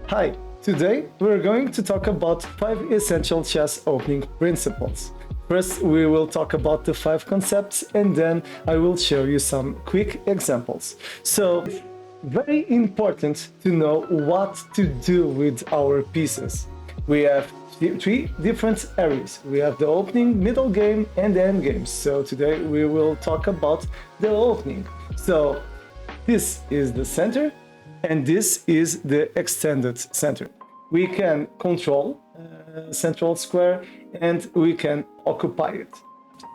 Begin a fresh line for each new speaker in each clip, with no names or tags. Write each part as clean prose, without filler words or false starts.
Hi, today we're going to talk about 5 essential chess opening principles. First, we will talk about the 5 concepts and then I will show you some quick examples. So, very important to know what to do with our pieces. We have 3 different areas. We have the opening, middle game, and the end game. So today we will talk about the opening. So this is the center, and this is the extended center. We can control central square and we can occupy it.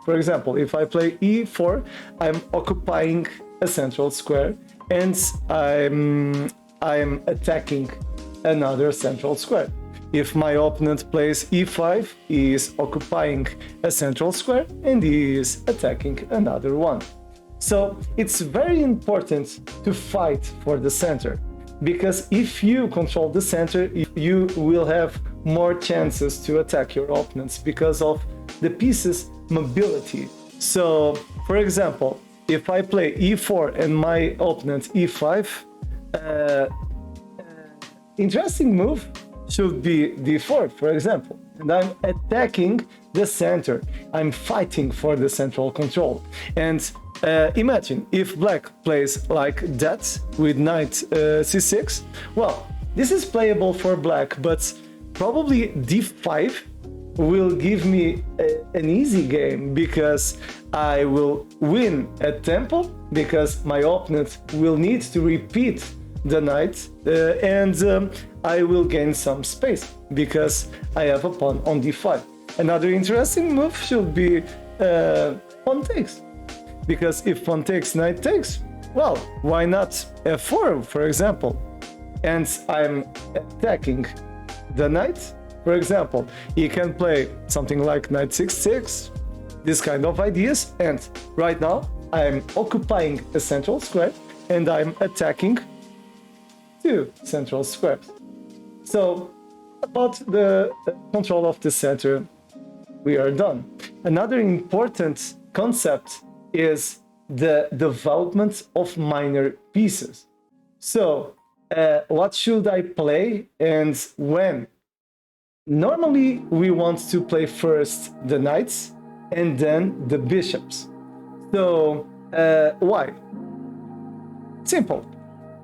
For example, if I play e4, I'm occupying a central square and I'm attacking another central square. If my opponent plays e5, he is occupying a central square and he is attacking another one. So it's very important to fight for the center, because if you control the center, you will have more chances to attack your opponents because of the pieces' mobility. So, for example, if I play e4 and my opponent e5, interesting move should be d4, for example. And I'm attacking the center. I'm fighting for the central control. And imagine if black plays like that with knight c6. Well, this is playable for black, but probably d5 will give me an easy game because I will win at tempo because my opponent will need to repeat the knight and I will gain some space because I have a pawn on d5. Another interesting move should be pawn takes, because if pawn takes, knight takes, well, why not f4, for example? And I'm attacking the knight. For example, he can play something like knight c6, this kind of ideas, and right now I'm occupying a central square and I'm attacking 2 central squares. So about the control of the center, we are done. Another important concept is the development of minor pieces. So what should I play and when? Normally we want to play first the knights and then the bishops. So why? Simple,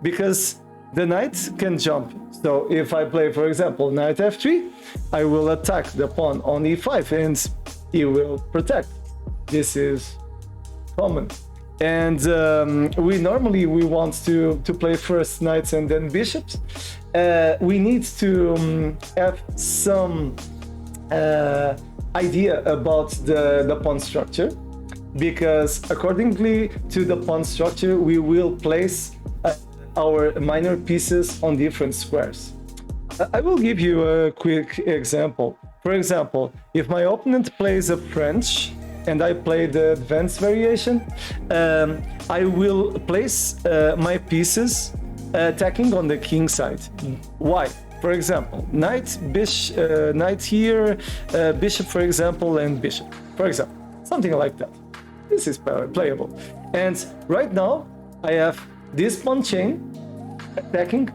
because the knight can jump. So if I play, for example, knight f3, I will attack the pawn on e5 and he will protect. This is common. And we normally want to play first knights and then bishops. We need to have some idea about the pawn structure, because accordingly to the pawn structure, we will place our minor pieces on different squares. I will give you a quick example. For example, if my opponent plays a French and I play the advanced variation, I will place my pieces attacking on the king side. Why? For example, knight, knight here, bishop, for example, and bishop, for example, something like that. This is playable. And right now, I have this pawn chain attacking,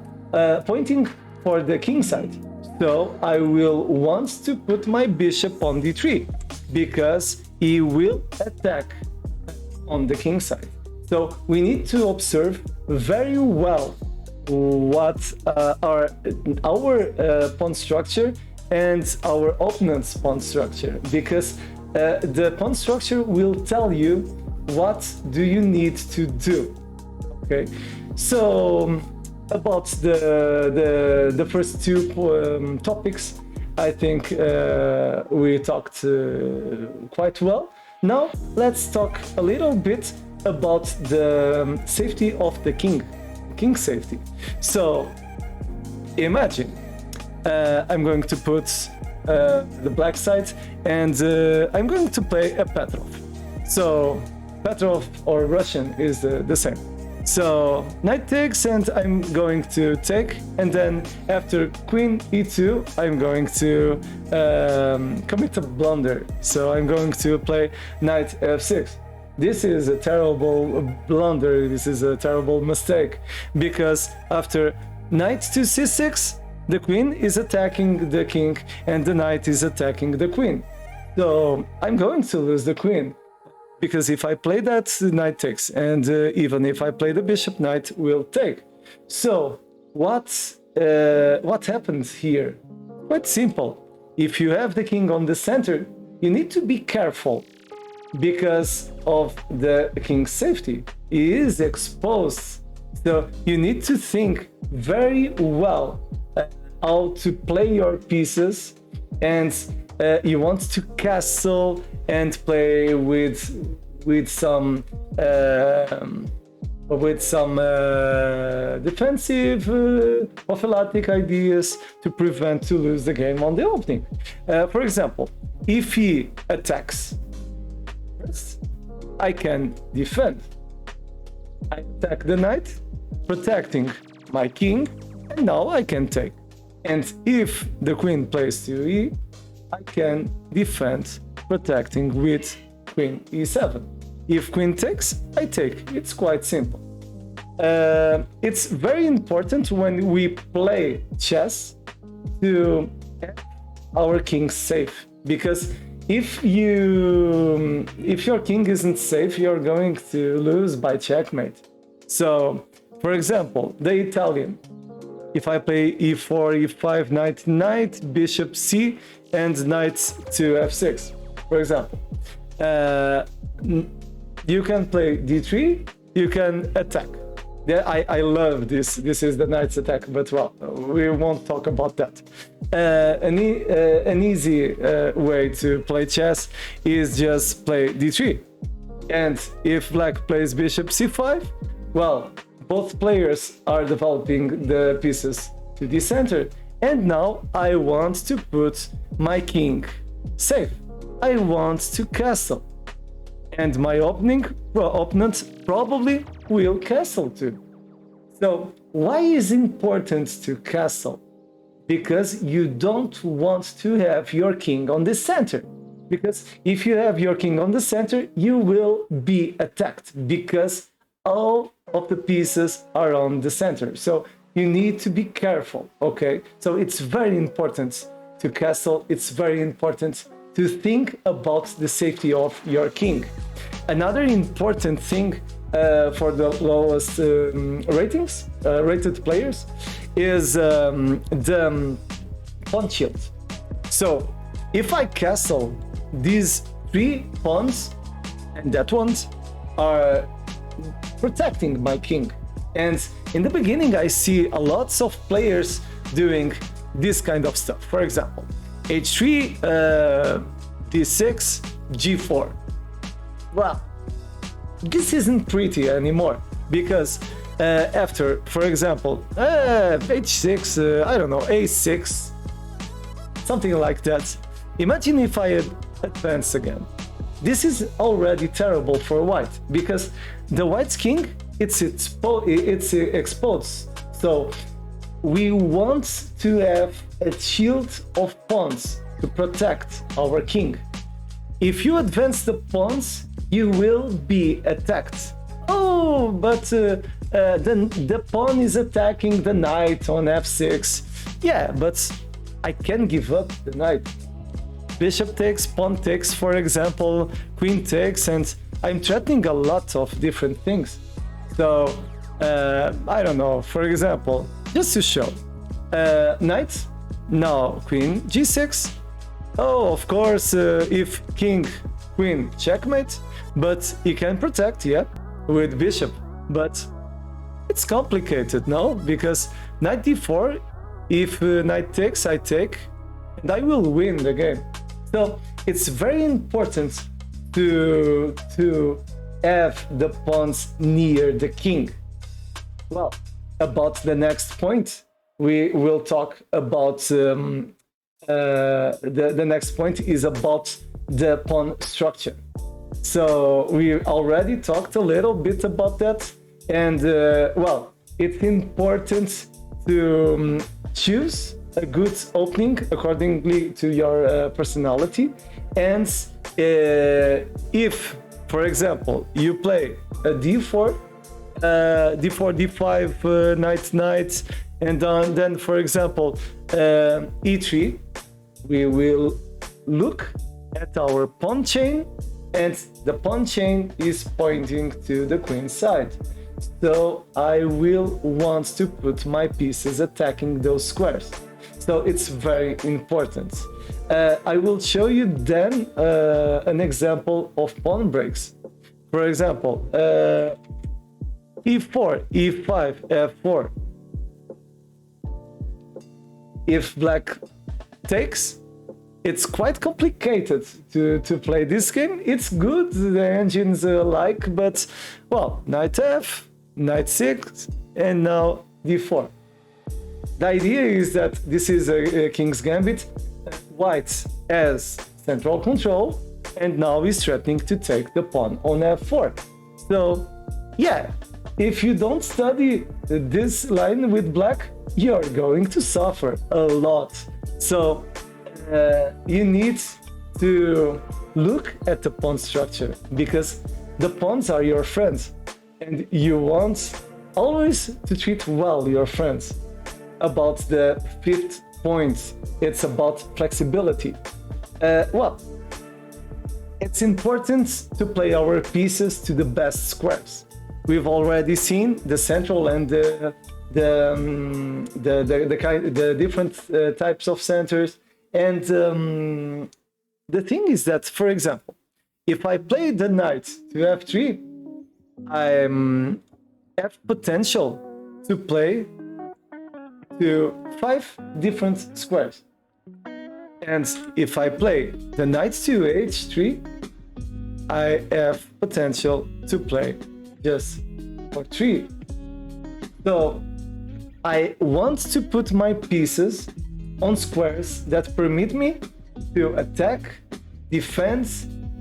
pointing for the king side. So I will want to put my bishop on d3 because he will attack on the king side. So we need to observe very well what are our pawn structure and our opponent's pawn structure, because the pawn structure will tell you what do you need to do. Okay, so about the first 2 topics, I think we talked quite well. Now let's talk a little bit about the safety of the king safety. So imagine I'm going to put the black side and I'm going to play a Petrov. So Petrov or Russian is the same. So knight takes and I'm going to take, and then after queen e2 I'm going to commit a blunder. So I'm going to play knight f6. This is a terrible blunder, this is a terrible mistake, because after knight to c6 the queen is attacking the king and the knight is attacking the queen. So I'm going to lose the queen, because if I play that, the knight takes, and even if I play the bishop, knight will take. So what happens here? Quite simple. If you have the king on the center, you need to be careful because of the king's safety. He is exposed. So you need to think very well how to play your pieces, and you want to castle and play with some defensive prophylactic ideas to prevent to lose the game on the opening. For example, if he attacks first, I can defend. I attack the knight, protecting my king, and now I can take. And if the queen plays to e, I can defend, protecting with queen e7. If queen takes, I take. It's quite simple. It's very important when we play chess to have our king safe, because if your king isn't safe, you're going to lose by checkmate. So, for example, the Italian. If I play e4, e5, knight, bishop c, and knight to f6, for example, you can play d3, you can attack. Yeah, I love this. This is the knight's attack, but well, we won't talk about that. An easy way to play chess is just play d3. And if black plays bishop c5, well, both players are developing the pieces to the center. And now I want to put my king safe. I want to castle. And my opponent probably will castle too. So why is it important to castle? Because you don't want to have your king on the center. Because if you have your king on the center, you will be attacked, because all of the pieces are on the center. So you need to be careful, okay? So it's very important to castle. It's very important to think about the safety of your king. Another important thing for the lowest rated players is the pawn shield. So if I castle, these 3 pawns and that ones are protecting my king. And in the beginning, I see a lots of players doing this kind of stuff. For example, h3, d6, g4. Well, this isn't pretty anymore, because after, for example, h6, I don't know, a6, something like that. Imagine if I advance again. This is already terrible for white, because the white's king, it's exposed. So we want to have a shield of pawns to protect our king. If you advance the pawns, you will be attacked. Oh, but the pawn is attacking the knight on f6. Yeah, but I can give up the knight. Bishop takes, pawn takes, for example, queen takes, and I'm threatening a lot of different things. So, I don't know, for example, just to show, knight, now queen, g6. Oh, of course, if king, queen, checkmate, but he can protect, yeah, with bishop. But it's complicated, no? Because knight d4, if knight takes, I take, and I will win the game. So it's very important to have the pawns near the king. Well, about the next point, we will talk about the next point is about the pawn structure. So we already talked a little bit about that, and well, it's important to choose a good opening accordingly to your personality. And if, for example, you play a d4, d4, d5, knight, and then, for example, e3, we will look at our pawn chain, and the pawn chain is pointing to the queen side. So I will want to put my pieces attacking those squares. So it's very important. I will show you then an example of pawn breaks. For example, e4, e5, f4. If black takes, it's quite complicated to play this game. It's good, the engines like, but well, knight f, knight 6, and now d4. The idea is that this is a king's gambit. White has central control, and now is threatening to take the pawn on f4. So yeah, if you don't study this line with black, you're going to suffer a lot. So you need to look at the pawn structure, because the pawns are your friends, and you want always to treat well your friends. About the fifth point, it's about flexibility. Well, it's important to play our pieces to the best squares. We've already seen the central and the different types of centers. And the thing is that, for example, if I play the knight to f3, I have potential to play to 5 different squares. And if I play the knight to h3, I have potential to play just for 3. So I want to put my pieces on squares that permit me to attack, defend,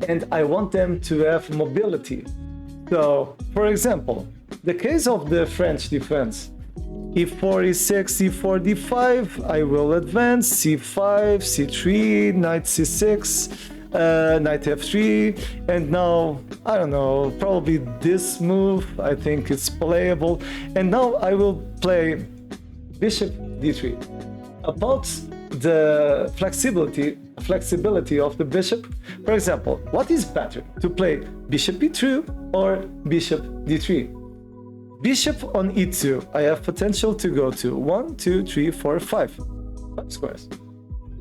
and I want them to have mobility. So, for example, the case of the French defense, e4, e6, e4, d5, I will advance, c5, c3, knight c6, knight f3, and now, I don't know, probably this move, I think it's playable, and now I will play bishop d3. About the flexibility of the bishop, for example, what is better, to play bishop e2 or bishop d3? Bishop on e2, I have potential to go to 1, 2, 3, 4, 5 squares.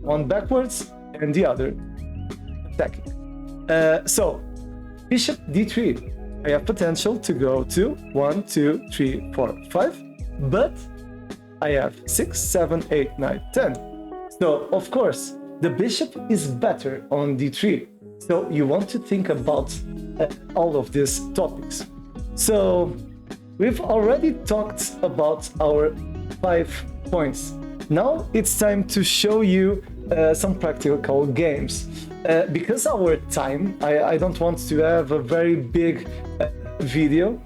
One backwards and the other attacking. So, bishop d3, I have potential to go to 1, 2, 3, 4, 5, but I have 6, 7, 8, 9, 10. So, of course, the bishop is better on d3. So, you want to think about all of these topics. So, we've already talked about our 5 points. Now it's time to show you some practical games. Because our time, I don't want to have a very big video.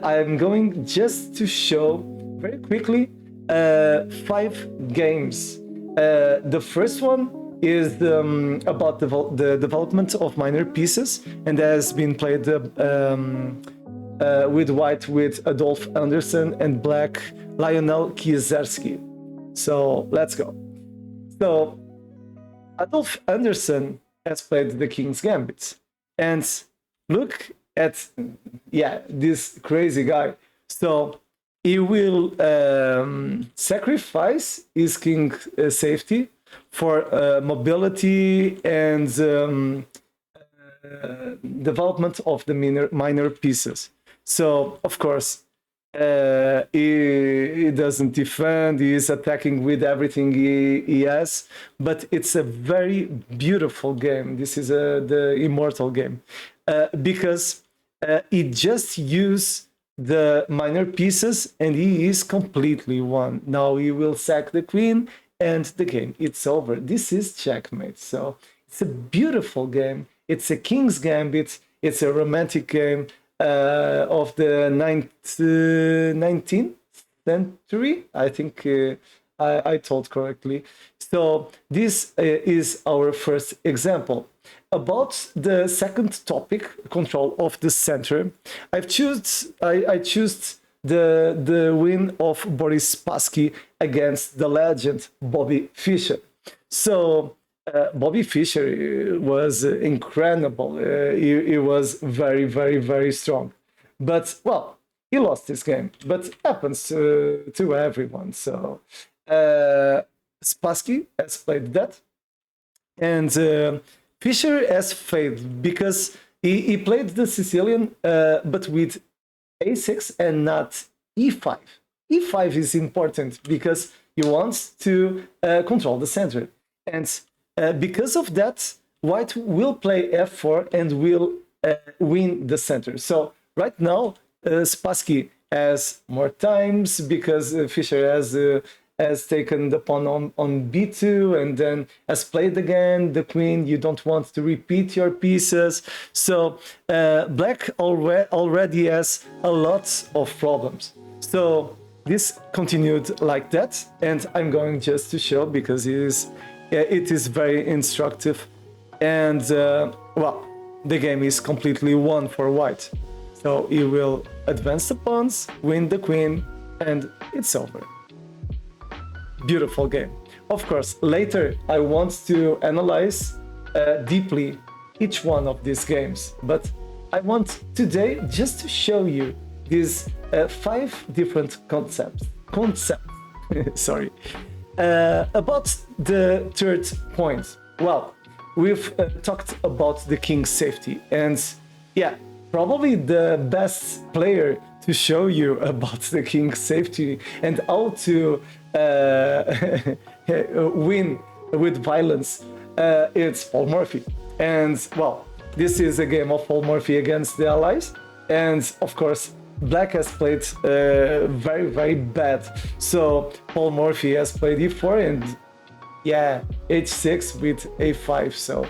I'm going just to show very quickly 5 games. The first one is about the development of minor pieces, and has been played with white with Adolf Anderson and black Lionel Kieserski. So let's go. So Adolf Anderson has played the King's Gambit, and look at this crazy guy. So he will sacrifice his king safety for mobility and development of the minor pieces. So, of course, he doesn't defend, he is attacking with everything he has, but it's a very beautiful game. This is the immortal game, because he just used the minor pieces and he is completely won. Now he will sack the queen and the game, it's over. This is checkmate. So it's a beautiful game. It's a King's Gambit. It's a romantic game of the 19th century. I think I told correctly. So this is our first example. About the second topic, control of the center, I choose the win of Boris Spassky against the legend Bobby Fischer. So Bobby Fischer was incredible. He was very, very, very strong. But, well, he lost this game. But happens to everyone. So Spassky has played that. And Fischer has failed because he played the Sicilian, but with a6 and not e5. E5 is important because he wants to control the center. And because of that, White will play f4 and will win the center. So right now, Spassky has more times because Fischer has taken the pawn on b2 and then has played again the queen. You don't want to repeat your pieces. So Black already has a lot of problems. So this continued like that, and I'm going just to show because it is very instructive. And well, the game is completely won for White. So he will advance the pawns, win the queen, and it's over. Beautiful game. Of course, later I want to analyze deeply each one of these games, but I want today just to show you these 5 different concepts. Sorry. About the third point. Well, we've talked about the king's safety, and yeah, probably the best player to show you about the king's safety and how to win with violence, it's Paul Morphy. And well, this is a game of Paul Morphy against the allies, and of course Black has played very, very bad. So Paul Morphy has played e4 and yeah, h6 with a5. So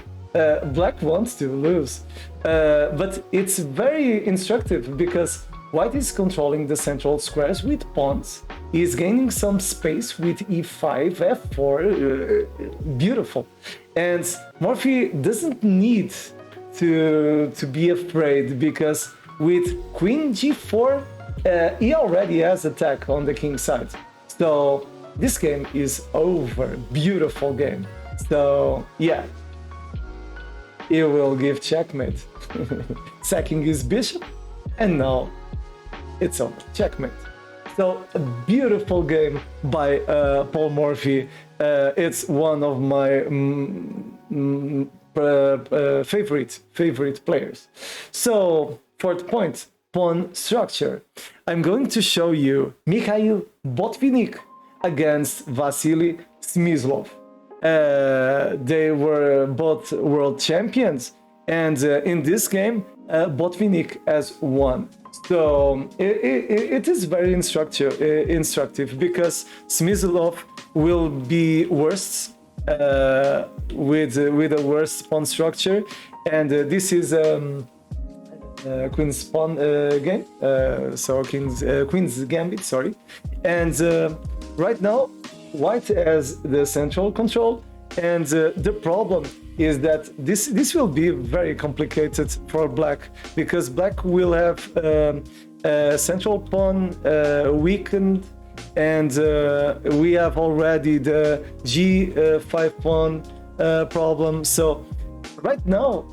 Black wants to lose, but it's very instructive because White is controlling the central squares with pawns. He's gaining some space with e5, f4, beautiful. And Morphy doesn't need to be afraid because with queen g4, he already has attack on the king's side. So this game is over. Beautiful game. So yeah, he will give checkmate, sacking his bishop, and now it's over. Checkmate. So a beautiful game by Paul Morphy. It's one of my favorite players. So fourth point, pawn structure. I'm going to show you Mikhail Botvinnik against Vasily Smyslov. They were both world champions, and in this game, Botvinnik has won. So it is very instructive because Smyslov will be worse with a worse pawn structure, and this is Queen's pawn game, so Queen's gambit, sorry. And right now, White has the central control, and the problem is that this will be very complicated for Black because Black will have central pawn weakened, and we have already the g5 pawn problem. So right now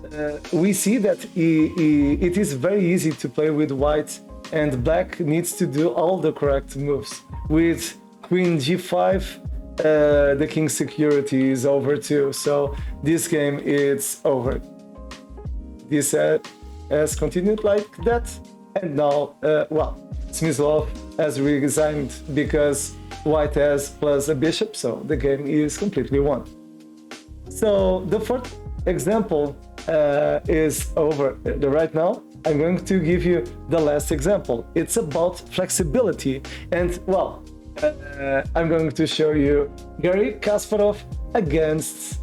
we see that it is very easy to play with White, and Black needs to do all the correct moves. With queen g5, the king's security is over too, so this game is over. This has continued like that, and now, well, Smyslov has resigned because White has plus a bishop, so the game is completely won. So the fourth example is over. Right now, I'm going to give you the last example. It's about flexibility, and well, I'm going to show you Garry Kasparov against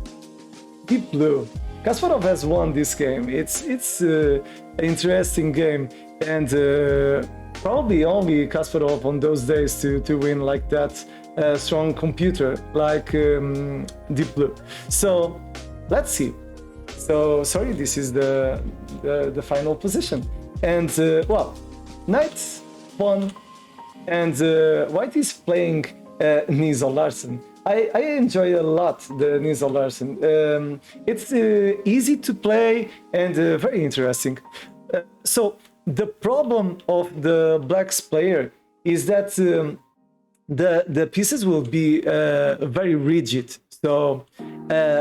Deep Blue. Kasparov has won this game. It's an interesting game, and probably only Kasparov on those days to win like that strong computer like Deep Blue. So let's see. So sorry, this is the final position, and well, knight, pawn, and white is playing Nisa Larsen. I enjoy a lot the Nisa Larsen. It's easy to play and very interesting. So the problem of the blacks player is that the pieces will be very rigid. So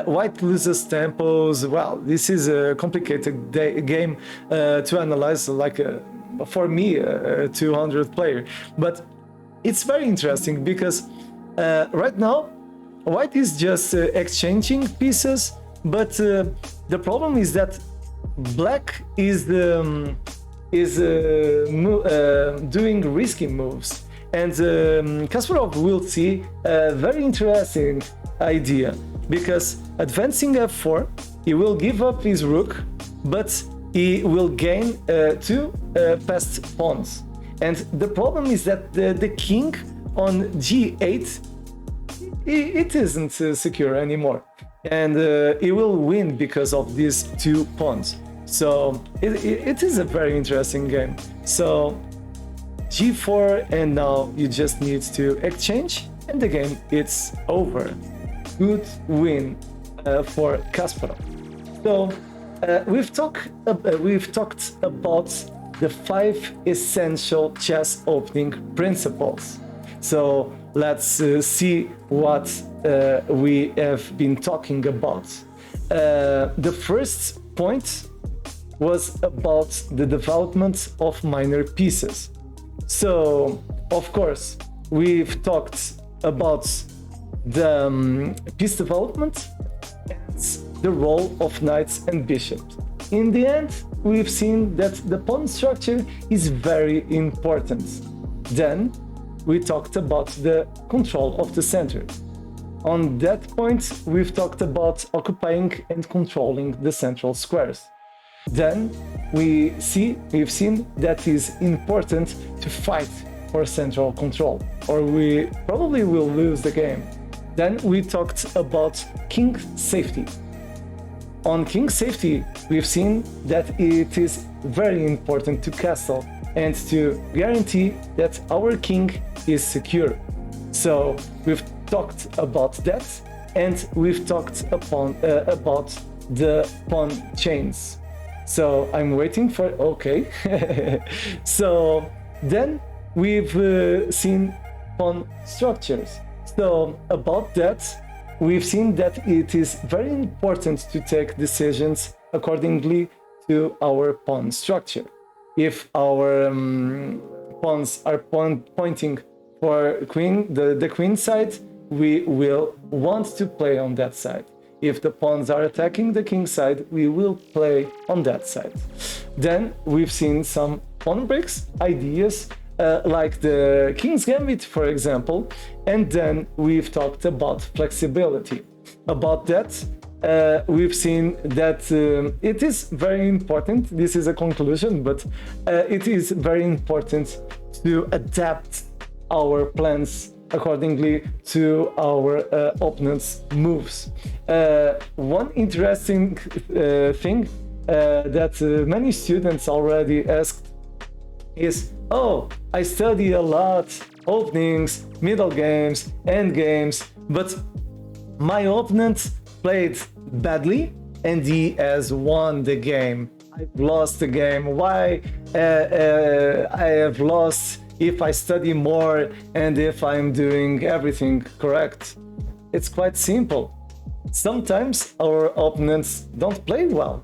white loses tempos. Well, this is a complicated game to analyze, like for me, a 200 player. But it's very interesting because right now white is just exchanging pieces, but the problem is that black is doing risky moves, and Kasparov will see a very interesting idea, because advancing f4, he will give up his rook, but he will gain two passed pawns. And the problem is that the king on g8, it isn't secure anymore, and he will win because of these two pawns. So it is a very interesting game. So g4, and now you just need to exchange, and the game it's over. Good win for Kasparov. So we've talked about the 5 essential chess opening principles. So let's see what we have been talking about. The first point was about the development of minor pieces. So, of course, we've talked about the piece development and the role of knights and bishops. In the end, we've seen that the pawn structure is very important. Then, we talked about the control of the center. On that point, we've talked about occupying and controlling the central squares. Then we've seen that is important to fight for central control, or we probably will lose the game. Then we talked about king safety. On king safety, we've seen that it is very important to castle and to guarantee that our king is secure. So we've talked about that, and we've talked about the pawn chains. So I'm waiting for, okay. So then we've seen pawn structures. So about that, we've seen that it is very important to take decisions accordingly to our pawn structure. If our pawns are pointing for queen, the queen side, we will want to play on that side. If the pawns are attacking the king side, we will play on that side. Then we've seen some pawn breaks ideas, like the king's gambit, for example, and then we've talked about flexibility. About that, we've seen that it is very important, this is a conclusion, but it is very important to adapt our plans accordingly to our opponent's moves. One interesting thing that many students already asked is, oh, I study a lot openings, middle games, end games, but my opponent played badly and he has won the game. I've lost the game. Why I have lost if I study more and if I'm doing everything correct? It's quite simple. Sometimes our opponents don't play well.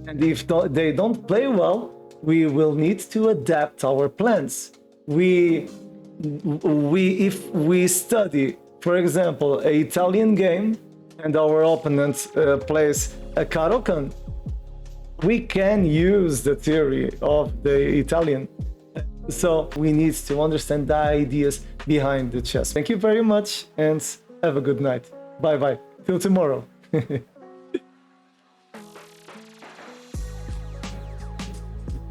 And if they don't play well, we will need to adapt our plans. If we study, for example, an Italian game and our opponent plays a Caro-Kann, we can use the theory of the Italian. So we need to understand the ideas behind the chess. Thank you very much and have a good night. Bye bye. Till tomorrow.